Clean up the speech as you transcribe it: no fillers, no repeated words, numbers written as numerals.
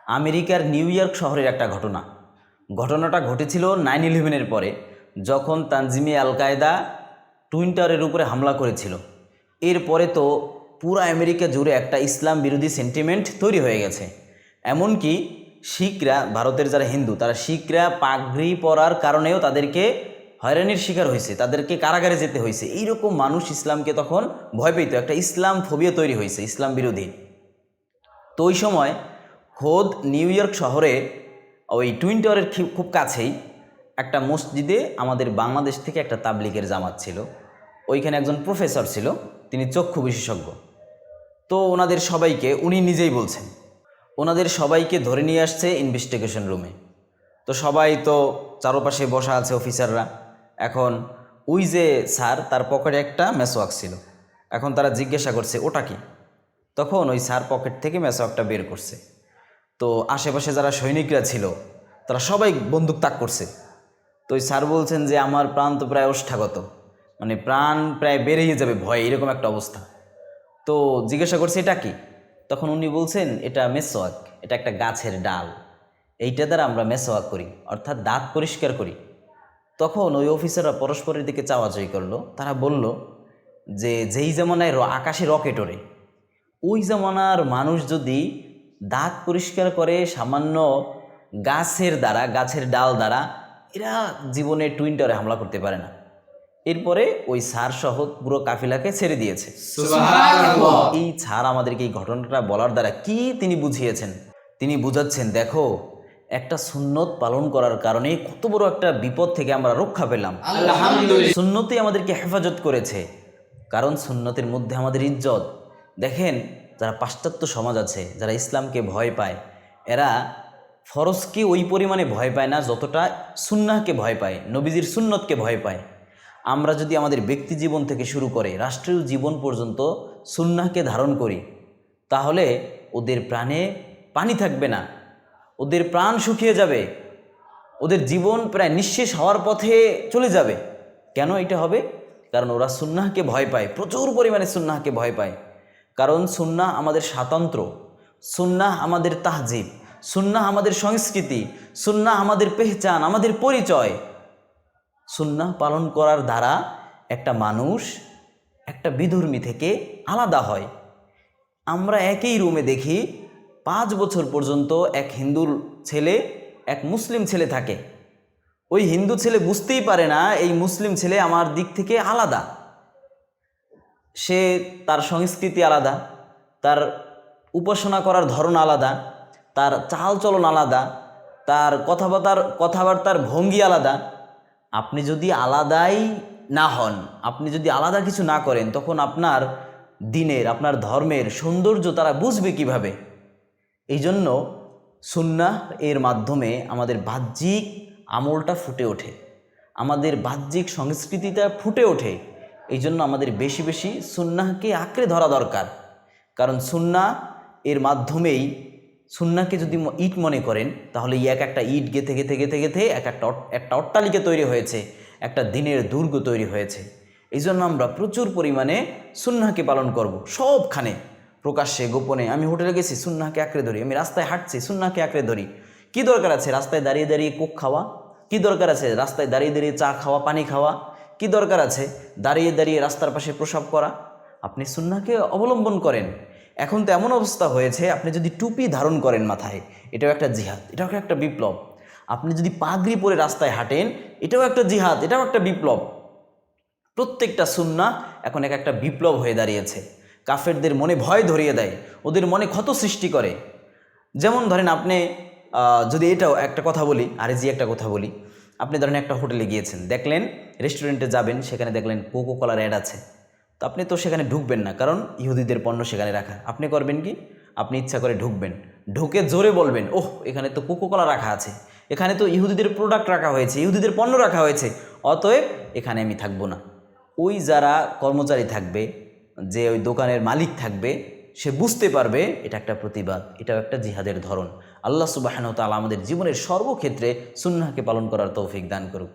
আমেরিকার new York শহরের একটা ঘটনাটা ঘটেছিল 9/11-এর পরে, যখন তানজিমে আল কায়দা টুইন টাওয়ারের উপরে হামলা করেছিল। এরপরে তো পুরো আমেরিকা জুড়ে একটা ইসলাম বিরোধী সেন্টিমেন্ট তৈরি হয়ে গেছে। এমনকি শিখরা, ভারতের যারা হিন্দু, তারা শিখরা পাগড়ি পরার কারণেও তাদেরকে হয়রানির শিকার হয়েছে, তাদেরকে কারাগারে যেতে হয়েছে। এইরকম মানুষ ইসলামকে তখন ভয় পেত, একটা ইসলাম ফোবিয়া তৈরি হয়েছে, ইসলাম বিরোধী। তো ওই সময় খোদ নিউ ইয়র্ক শহরে ওই টুইন টাওয়ারের খুব কাছেই একটা মসজিদে আমাদের বাংলাদেশ থেকে একটা তাবলিগের জামাত ছিল। ওইখানে একজন প্রফেসর ছিল, তিনি চক্ষু বিশেষজ্ঞ। তো ওনাদের সবাইকে, উনি নিজেই বলছেন, ওনাদের সবাইকে ধরে নিয়ে আসছে ইনভেস্টিগেশন রুমে। তো সবাই তো চারপাশে বসা আছে অফিসাররা। এখন ওই যে স্যার, তার পকেটে একটা মেসওয়াক ছিল। এখন তারা জিজ্ঞাসা করছে ওটা কি। তখন ওই স্যার পকেট থেকে মেসওয়াকটা বের করছে। তো আশেপাশে যারা সৈনিকরা ছিল তারা সবাই বন্দুক তাক করছে। তো ওই স্যার বলছেন যে আমার প্রাণ তো প্রায় ওষ্ঠাগত, মানে প্রাণ প্রায় বেরিয়ে যাবে ভয়, এরকম একটা অবস্থা। তো জিজ্ঞাসা করছে এটা কি। তখন উনি বলছেন এটা মেসওয়াক, এটা একটা গাছের ডাল, এইটা দ্বারা আমরা মেসওয়াক করি, অর্থাৎ দাঁত পরিষ্কার করি। তখন ওই অফিসাররা পরস্পরের দিকে চাওয়াচাই করলো। তারা বলল যে যেই জামানায় আকাশে রকেট ওড়ে, ওই জামানার মানুষ যদি দাঁত পরিষ্কার করে সামান্য গাছের দ্বারা, গাছের ডাল দ্বারা, এরা জীবনে টুইন টাওয়ারে হামলা করতে পারে না। এরপরে ওই স্যার সহ পুরো কাফিলাকে ছেড়ে দিয়েছে। এই স্যার আমাদেরকে এই ঘটনাটা বলার দ্বারা কি তিনি বুঝিয়েছেন? তিনি বুঝাচ্ছেন, দেখো একটা সুন্নত পালন করার কারণে কত বড় একটা বিপদ থেকে আমরা রক্ষা পেলাম। আলহামদুলিল্লাহ, সুন্নতই আমাদেরকে হেফাজত করেছে, কারণ সুন্নতের মধ্যে আমাদের ইজ্জত। দেখেন, যারা পাশ্চাত্য সমাজ আছে, যারা ইসলামকে ভয় পায়, এরা ফরজকে ওই পরিমাণে ভয় পায় না যতটা সুন্নাহকে ভয় পায়, নবীজির সুন্নতকে ভয় পায়। আমরা যদি আমাদের ব্যক্তি জীবন থেকে শুরু করে রাষ্ট্রীয় জীবন পর্যন্ত সুন্নাহকে ধারণ করি, তাহলে ওদের প্রাণে পানি থাকবে না, ওদের প্রাণ শুকিয়ে যাবে, ওদের জীবন প্রায় নিঃশেষ হওয়ার পথে চলে যাবে। কেন এটা হবে? কারণ ওরা সুন্নাহকে ভয় পায়, প্রচুর পরিমাণে সুন্নাহকে ভয় পায়। কারণ সুন্নাহ আমাদের স্বাতন্ত্র, সুন্নাহ আমাদের তাহজিব, সুন্নাহ আমাদের সংস্কৃতি, সুন্নাহ আমাদের পেহচান, আমাদের পরিচয়। সুন্নাহ পালন করার দ্বারা একটা মানুষ একটা বিধর্মী থেকে আলাদা হয়। আমরা একই রুমে দেখি 5 বছর পর্যন্ত এক হিন্দুর ছেলে এক মুসলিম ছেলে থাকে। ওই হিন্দু ছেলে বুঝতেই পারে না এই মুসলিম ছেলে আমার দিক থেকে আলাদা। সে, তার সংস্কৃতি আলাদা, তার উপাসনা করার ধরন আলাদা, তার চালচলন আলাদা, তার কথাবার্তার ভঙ্গি আলাদা। আপনি যদি আলাদাই না হন, আপনি যদি আলাদা কিছু না করেন, তখন আপনার দিনের, আপনার ধর্মের সৌন্দর্য তারা বুঝবে কিভাবে? এই জন্য সুন্নাহ এর মাধ্যমে আমাদের বাহ্যিক আমলটা ফুটে ওঠে, আমাদের বাহ্যিক সংস্কৃতিটা ফুটে ওঠে। এই জন্য আমাদের বেশি বেশি সুন্নাহকে আঁকড়ে ধরা দরকার। কারণ সুন্নাহ এর মাধ্যমেই, সুন্নাহকে যদি ইট মনে করেন, তাহলে এক একটা ইট গেথে গেথে গেথে গেথে একটা অট্টালিকা তৈরি হয়েছে, একটা দিনের দুর্গ তৈরি হয়েছে। এই জন্য আমরা প্রচুর পরিমাণে সুন্নাহকে পালন করব, সবখানে, প্রকাশ্যে গোপনে। আমি হোটেলে গেছি, সুন্নাহকে আঁকড়ে ধরি। আমি রাস্তায় হাঁটছি, সুন্নাহকে আঁকড়ে ধরি। কি দরকার আছে রাস্তায় দাঁড়িয়ে দাঁড়িয়ে কোক খাওয়া? কি দরকার আছে রাস্তায় দাঁড়িয়ে দাঁড়িয়ে চা খাওয়া, পানি খাওয়া? কি দরকার আছে দাঁড়িয়ে দাঁড়িয়ে রাস্তার পাশে প্রসাব করা? আপনি সুন্নাহকে অবলম্বন করেন। এখন তো এমন অবস্থা হয়েছে, আপনি যদি টুপি ধারণ করেন মাথায়, এটাও একটা জিহাদ, এটাও একটা বিপ্লব। আপনি যদি পাগড়ি পরে রাস্তায় হাঁটেন, এটাও একটা জিহাদ, এটাও একটা বিপ্লব। প্রত্যেকটা সুন্নাহ এখন একটা বিপ্লব হয়ে দাঁড়িয়েছে। কাফেরদের মনে ভয় ধরিয়ে দেয়, ওদের মনে ক্ষত সৃষ্টি করে। যেমন ধরেন, আপনি যদি এটাও একটা কথা বলি, একটা কথা বলি, আপনি ধরেন একটা হোটেলে গিয়েছেন, দেখলেন, রেস্টুরেন্টে যাবেন, সেখানে দেখলেন কোকো কোলার অ্যাড আছে। তো আপনি তো সেখানে ঢুকবেন না, কারণ ইহুদিদের পণ্য সেখানে রাখা। আপনি করবেন কি? আপনি ইচ্ছা করে ঢুকবেন, ঢুকে জোরে বলবেন, ওহ, এখানে তো কোকো কোলা রাখা আছে, এখানে তো ইহুদিদের প্রোডাক্ট রাখা হয়েছে, ইহুদিদের পণ্য রাখা হয়েছে, অতএব এখানে আমি থাকবো না। ওই যারা কর্মচারী থাকবে, যে ওই দোকানের মালিক থাকবে, সে বুঝতে পারবে এটা একটা প্রতিবাদ, এটাও একটা জিহাদের ধরন। আল্লাহ সুবহানাহু ওয়া তাআলা আমাদের জীবনের সর্বক্ষেত্রে সুন্নাহকে পালন করার তৌফিক দান করুক।